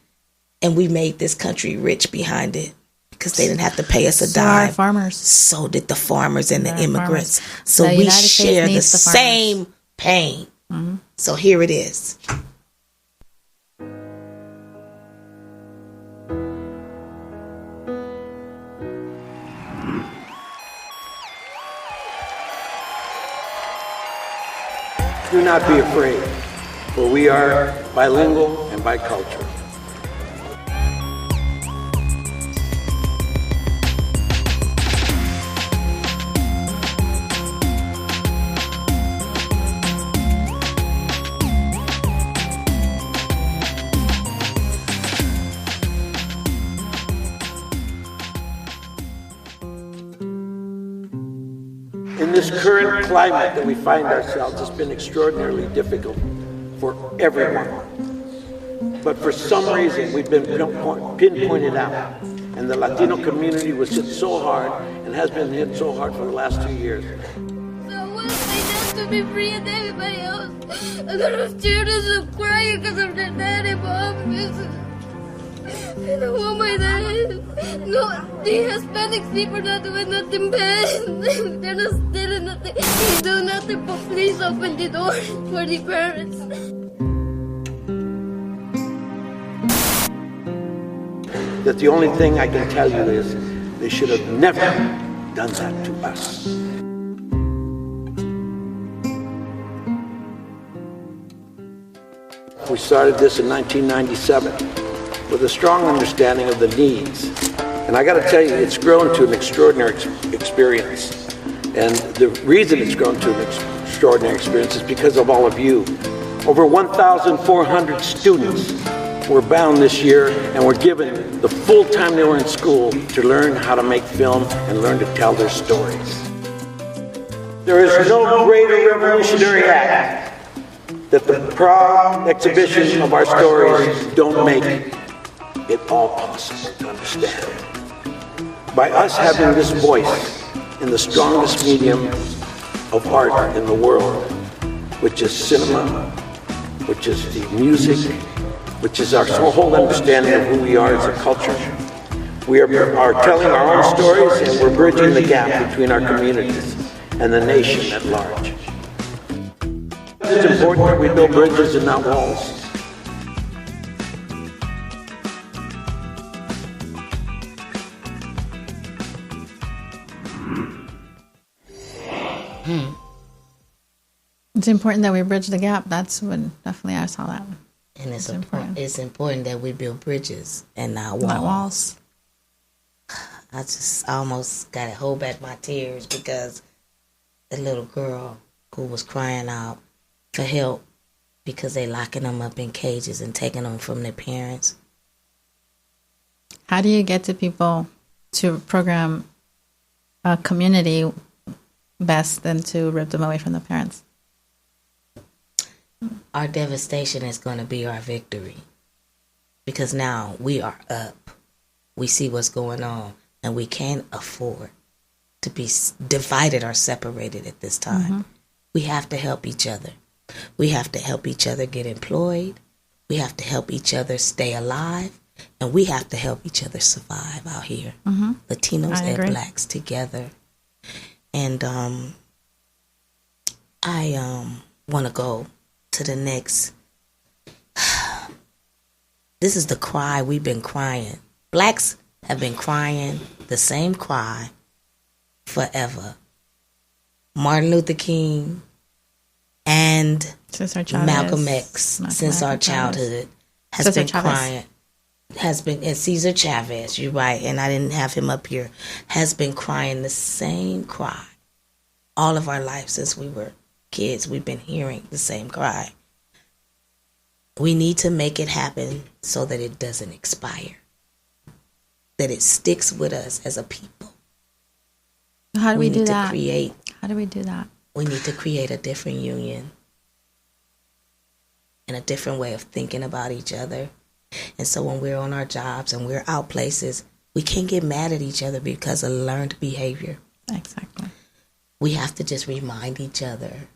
and we made this country rich behind it, because they didn't have to pay us a So dime. our farmers. So did the farmers and the Our immigrants. farmers. So The we United States share the needs the farmers. same pain. So here it is. Do not be afraid, for we are bilingual and bicultural. In this current climate that we find ourselves, it's been extraordinarily difficult for everyone. But for some reason, we've been pinpointed out. And the Latino community was hit so hard and has been hit so hard for the last 2 years. So once they have to be free and everybody else, and then the students are crying because of their dad and mom. I don't want my dad. No, the Hispanic people are not doing nothing bad. They're not stealing nothing. They do nothing but please open the door for the parents. That the only thing I can tell you is they should have never done that to us. We started this in 1997 with a strong understanding of the needs. And I got to tell you, it's grown to an extraordinary experience. And the reason it's grown to an extraordinary experience is because of all of you. Over 1,400 students were bound this year and were given the full time they were in school to learn how to make film and learn to tell their stories. There is no greater revolutionary act that the proud exhibition of our stories don't make it all possible to understand. By us having this voice in the strongest medium of art in the world, which is cinema, which is the music, which is our whole understanding of who we are as a culture. We are telling our own stories, and we're bridging the gap between our communities and the nation at large. It's important that we build bridges and not walls. It's important that we bridge the gap. That's when definitely I saw that. And it's important that we build bridges and not walls. Not walls. I just almost got to hold back my tears because the little girl who was crying out for help because they locking them up in cages and taking them from their parents. How do you get to people to program a community best than to rip them away from the parents? Our devastation is going to be our victory because now we are up. We see what's going on and we can't afford to be divided or separated at this time. Mm-hmm. We have to help each other. We have to help each other get employed. We have to help each other stay alive. And we have to help each other survive out here. Mm-hmm. Latinos and Blacks together. And I want to go to the next. This is the cry we've been crying. Blacks have been crying the same cry forever. Martin Luther King and Malcolm X, since our childhood, has been crying. And Cesar Chavez, you're right, and I didn't have him up here, has been crying the same cry. All of our life since we were kids, we've been hearing the same cry. We need to make it happen so that it doesn't expire, that it sticks with us as a people. How do we do that? How do we do that? We need to create a different union and a different way of thinking about each other. And so when we're on our jobs and we're out places, we can't get mad at each other because of learned behavior. Exactly. We have to just remind each other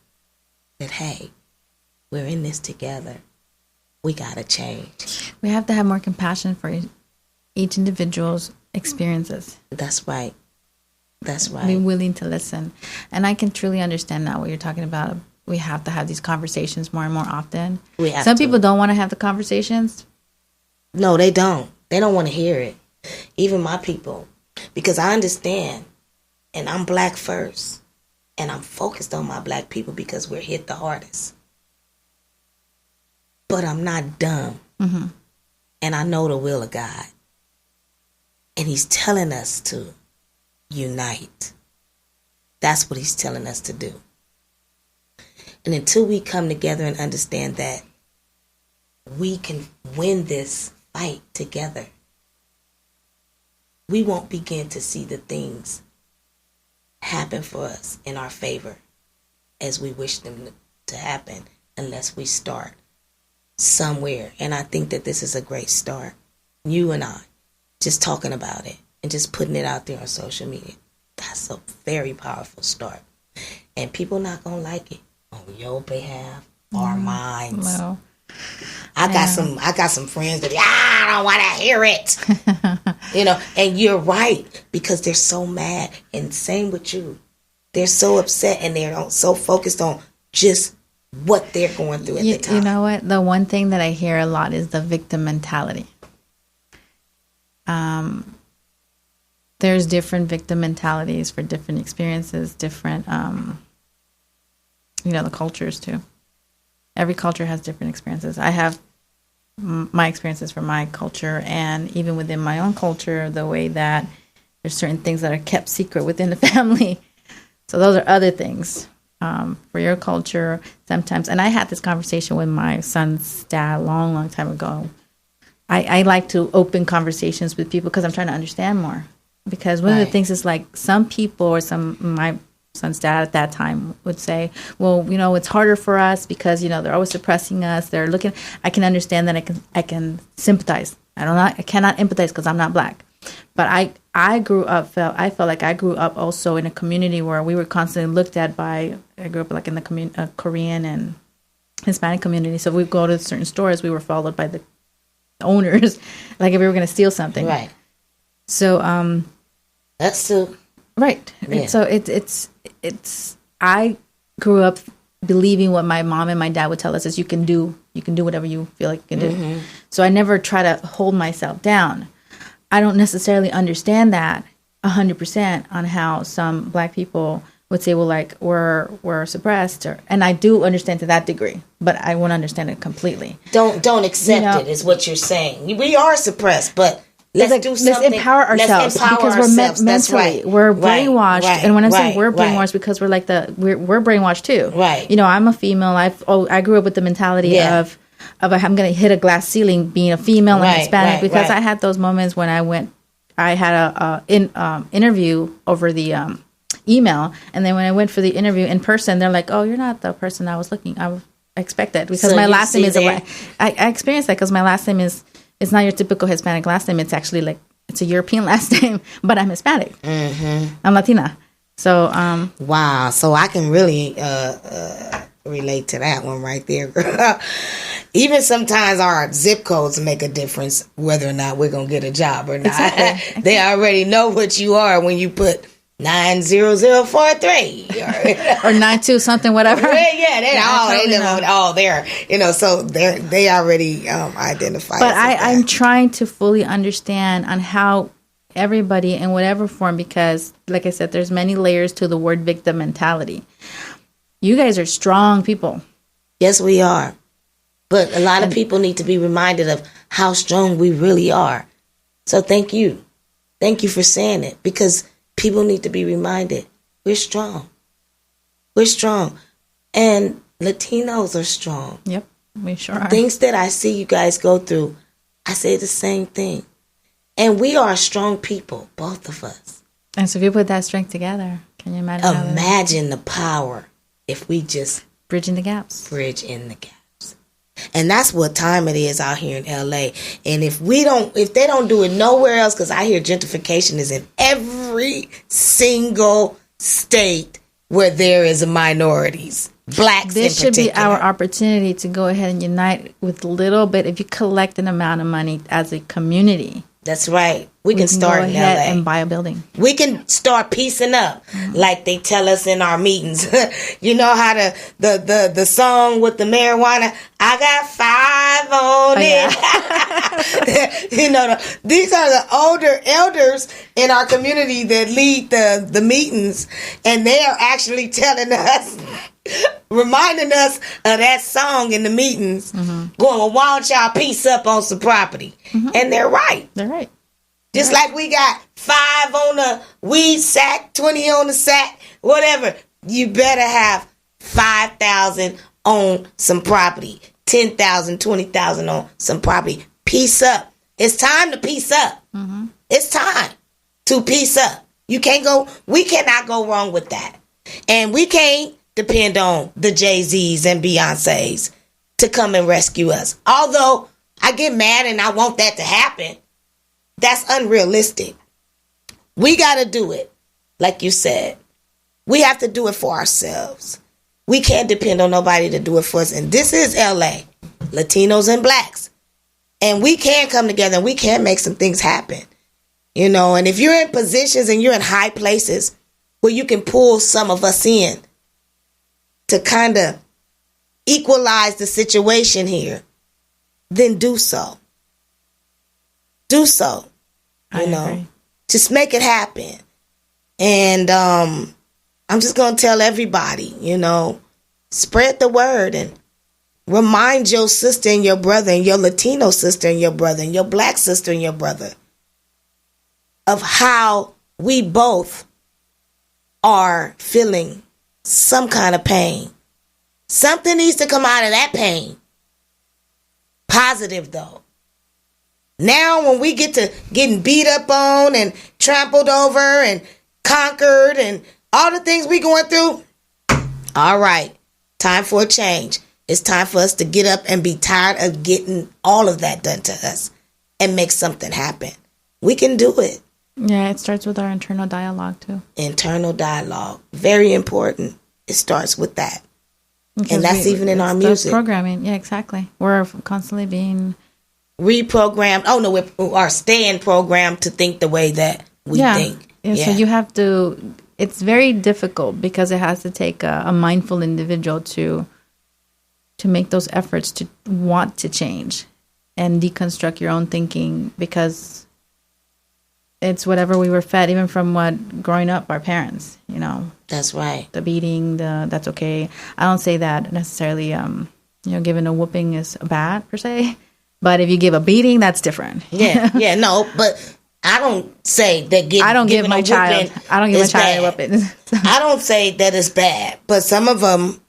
that, hey, we're in this together. We got to change. We have to have more compassion for each individual's experiences. That's right. That's right. Be willing to listen. And I can truly understand now what you're talking about. We have to have these conversations more and more often. Some people don't want to have the conversations. No, they don't. They don't want to hear it. Even my people. Because I understand. And I'm black first. And I'm focused on my black people because we're hit the hardest. But I'm not dumb. Mm-hmm. And I know the will of God. And he's telling us to unite. That's what he's telling us to do. And until we come together and understand that we can win this fight together, we won't begin to see the things happen for us in our favor as we wish them to happen unless we start somewhere. And I think that this is a great start. You and I just talking about it and just putting it out there on social media. That's a very powerful start. And people not going to like it on your behalf or mine. Well, I got some friends that I don't want to hear it. And you're right, because they're so mad. And same with you. They're so upset and they're so focused on just what they're going through at the time. You know what? The one thing that I hear a lot is the victim mentality. There's different victim mentalities for different experiences, different, the cultures too. Every culture has different experiences. I have my experiences from my culture, and even within my own culture, the way that there's certain things that are kept secret within the family. So those are other things. For your culture, sometimes, and I had this conversation with my son's dad a long, long time ago. I like to open conversations with people because I'm trying to understand more. Because one of the things is like some people or my son's dad at that time would say, well, it's harder for us because, they're always suppressing us. They're looking, I can understand that I can sympathize. I cannot empathize because I'm not black. But I felt like I grew up also in a community where we were constantly looked at I grew up like in the Korean and Hispanic community. So if we go to certain stores, we were followed by the owners, like if we were going to steal something. Right. So, that's too. Right. Yeah. So it's, I grew up believing what my mom and my dad would tell us is you can do whatever you feel like you can do. Mm-hmm. So I never try to hold myself down. I don't necessarily understand that 100% on how some black people would say, well, like we're suppressed, and I do understand to that degree, but I won't understand it completely. Don't accept it is what you're saying. We are suppressed, but let's do something. Let's empower ourselves because we're mentally we're brainwashed, and when I'm saying we're brainwashed, because we're like we're brainwashed too. Right. I'm a female. I grew up with the mentality of I'm going to hit a glass ceiling being a female and Hispanic because I had those moments when I had a interview over the email, and then when I went for the interview in person, they're like, "Oh, you're not the person I was I expected," because my last name is I experienced that because my last name is it's not your typical Hispanic last name. It's actually like it's a European last name, but I'm Hispanic. Mm-hmm. I'm Latina. So wow, so I can really relate to that one right there, girl. Even sometimes our zip codes make a difference whether or not we're gonna get a job or not. Exactly. They already know what you are when you put 90043 or 92 something whatever. They all there. So they already identify. But I'm trying to fully understand on how everybody in whatever form, because like I said, there's many layers to the word victim mentality. You guys are strong people. Yes, we are. But a lot of people need to be reminded of how strong we really are. So thank you. Thank you for saying it, because people need to be reminded we're strong. We're strong. And Latinos are strong. Yep, we sure are. Things that I see you guys go through, I say the same thing. And we are strong people, both of us. And so if you put that strength together, can you imagine? Imagine the power if we just bridge in the gaps. And that's what time it is out here in LA. And if they don't do it nowhere else, because I hear gentrification is in every single state where there is minorities, blacks in particular. This should be our opportunity to go ahead and unite with a little bit. If you collect an amount of money as a community, That's right. We can start go in ahead LA and buy a building. We can start piecing up like they tell us in our meetings. You know how the song with the marijuana, I got 5 on it. You know, these are the older elders in our community that lead the meetings, and they are actually telling us, reminding us of that song in the meetings, going, well, why don't y'all piece up on some property? And they're right. They're right. Just like we got 5 on the weed sack, 20 on the sack, whatever. You better have 5,000 on some property, 10,000, 20,000 on some property. Piece up. It's time to piece up. It's time to piece up. We cannot go wrong with that. And we can't depend on the Jay-Z's and Beyonce's to come and rescue us. Although I get mad and I want that to happen. That's unrealistic. We got to do it. Like you said, we have to do it for ourselves. We can't depend on nobody to do it for us. And this is LA, Latinos and blacks. And we can come together and we can make some things happen. You know, and if you're in positions and you're in high places where you can pull some of us in to kind of equalize the situation here, then do so. Do so. You know, agree. Just make it happen. And I'm just going to tell everybody, you know, spread the word and remind your sister and your brother and your Latino sister and your brother and your black sister and your brother of how we both are feeling some kind of pain. Something needs to come out of that pain. Positive, though. Now when we get to getting beat up on and trampled over and conquered and all the things we going through, all right, time for a change. It's time for us to get up and be tired of getting all of that done to us and make something happen. We can do it. Yeah, it starts with our internal dialogue too. Internal dialogue. Very important. It starts with that. Because and that's even in our music. Programming. Yeah, exactly. We're constantly being reprogrammed. Oh no, we are staying programmed to think the way that we think. Yeah. So you have to. It's very difficult because it has to take a mindful individual to make those efforts to want to change and deconstruct your own thinking, because it's whatever we were fed, even from what growing up, our parents. You know. That's right. The beating, that's okay. I don't say that necessarily. Giving a whooping is bad per se. But if you give a beating, that's different. No, but I don't say that I don't give my child a whooping. I don't say that it's bad, but some of them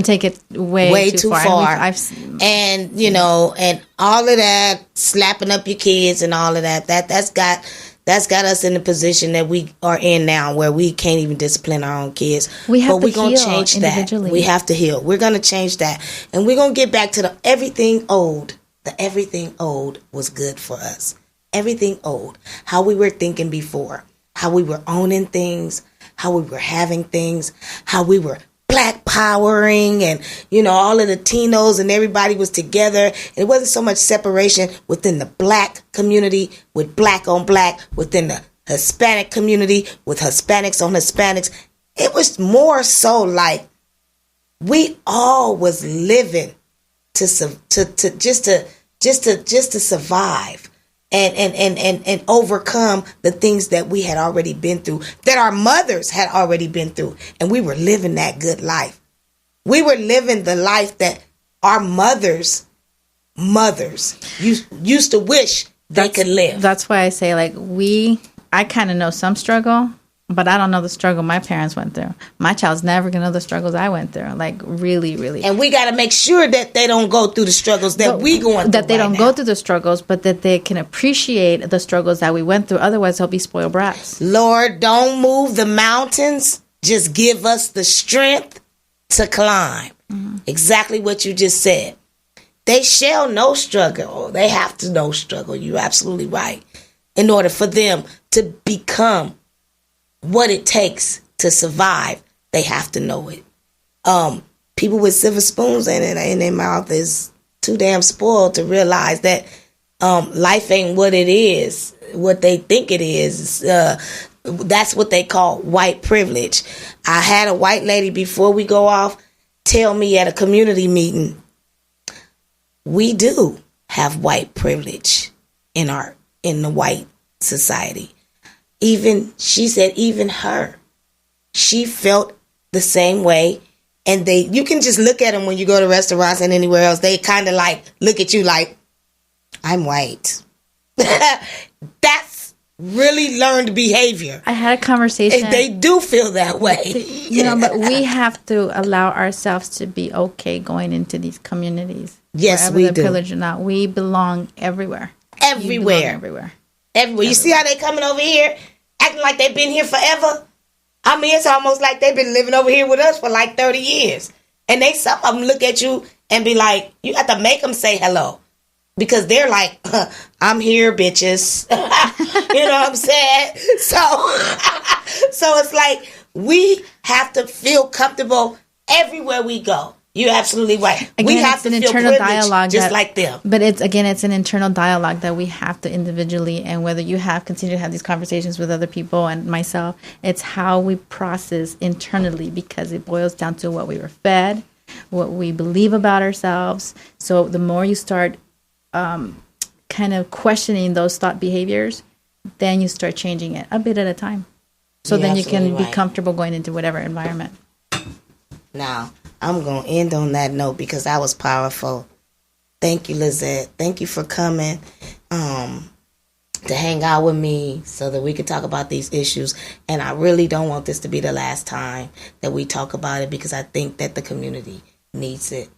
take it way too far. And you know, and all of that, slapping up your kids and all of that's got us in the position that we are in now, where we can't even discipline our own kids. We're gonna change that. We have to heal. We're gonna change that, and we're gonna get back to the everything old. The everything old was good for us. Everything old. How we were thinking before. How we were owning things. How we were having things. How we were black powering, and you know, all of the Latinos and everybody was together. And it wasn't so much separation within the black community with black on black, within the Hispanic community with Hispanics on Hispanics. It was more so like we all was living to survive and overcome the things that we had already been through, that our mothers had already been through, and we were living that good life. We were living the life that our mothers used to wish they could live. That's why I say, I kind of know some struggle, but I don't know the struggle my parents went through. My child's never going to know the struggles I went through. Really, really. And we got to make sure that they don't go through the struggles that we going through. That they don't go through the struggles, but that they can appreciate the struggles that we went through. Otherwise, they'll be spoiled brats. Lord, don't move the mountains. Just give us the strength to climb. Mm-hmm. Exactly what you just said. They shall know struggle. They have to know struggle. You're absolutely right. In order for them to become what it takes to survive, they have to know it. People with silver spoons in their mouth is too damn spoiled to realize that life ain't what it is, what they think it is. That's what they call white privilege. I had a white lady before we go off tell me at a community meeting, we do have white privilege in the white society. She said even she felt the same way. And you can just look at them when you go to restaurants and anywhere else. They kind of like look at you like, I'm white. That's really learned behavior. I had a conversation. They do feel that way. But we have to allow ourselves to be okay going into these communities. Yes, we do. Privilege or not, we belong everywhere. Everywhere. You see how they coming over here, acting like they've been here forever? I mean, it's almost like they've been living over here with us for like 30 years. And some of them look at you and be like, you have to make them say hello. Because they're like, I'm here, bitches. You know what I'm saying? So it's like we have to feel comfortable everywhere we go. You're absolutely right. Again, we have it's to an feel internal privileged dialogue just like them. But it's an internal dialogue that we have to individually, and whether you continue to have these conversations with other people and myself, it's how we process internally, because it boils down to what we were fed, what we believe about ourselves. So the more you start kind of questioning those thought behaviors, then you start changing it a bit at a time. So then you can be comfortable going into whatever environment. Now, I'm going to end on that note because that was powerful. Thank you, Lezeth. Thank you for coming to hang out with me so that we could talk about these issues. And I really don't want this to be the last time that we talk about it, because I think that the community needs it.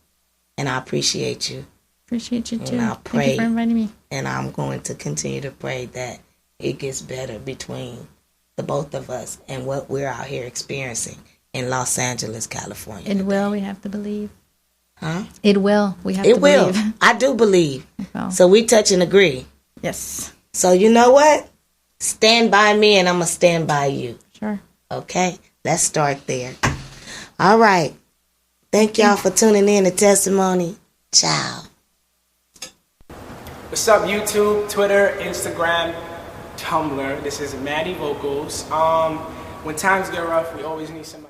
And I appreciate you. Appreciate you too. And I'll pray, thank you for inviting me. And I'm going to continue to pray that it gets better between the both of us and what we're out here experiencing in Los Angeles, California. It will. We have to believe. Huh? It will. We have to believe. It will. I do believe. Well. So we touch and agree. Yes. So you know what? Stand by me and I'm going to stand by you. Sure. Okay? Let's start there. All right. Thank y'all for tuning in to Testimony. Ciao. What's up, YouTube, Twitter, Instagram, Tumblr? This is Maddie Vocals. When times get rough, we always need somebody.